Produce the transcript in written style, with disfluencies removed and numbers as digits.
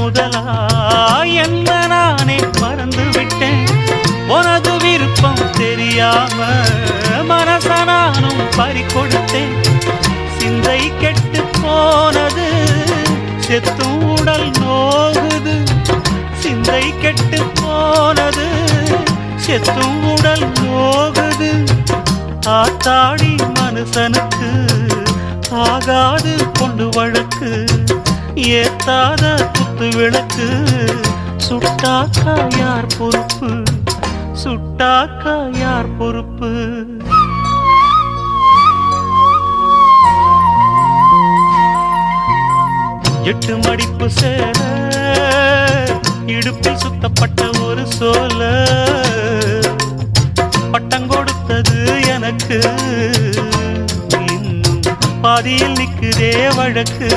முதலா என்ன நானே மறந்து விட்டேன். உனது விருப்பம் தெரியாம மனச நானும் பறிகொடுத்தேன். சிந்தை கெட்டு போனது செத்தும் உடல் நோகுது. சிந்தை கெட்டு போனது செத்தும் உடல் நோகுது. ஆத்தாடி மனுஷனுக்கு ஆகாது கொண்டு வழக்கு. ஏத்தாத குத்து விளக்கு சுட்டாக்கா யார் பொறுப்பு? சுட்டாக்கா யார் பொறுப்பு? எட்டு மடிப்பு சேர இடுப்பில் சுத்தப்பட்ட ஒரு சோல பட்டம் கொடுத்தது எனக்கு. இன்னும் பாதியில் நிக்குதே வழக்கு.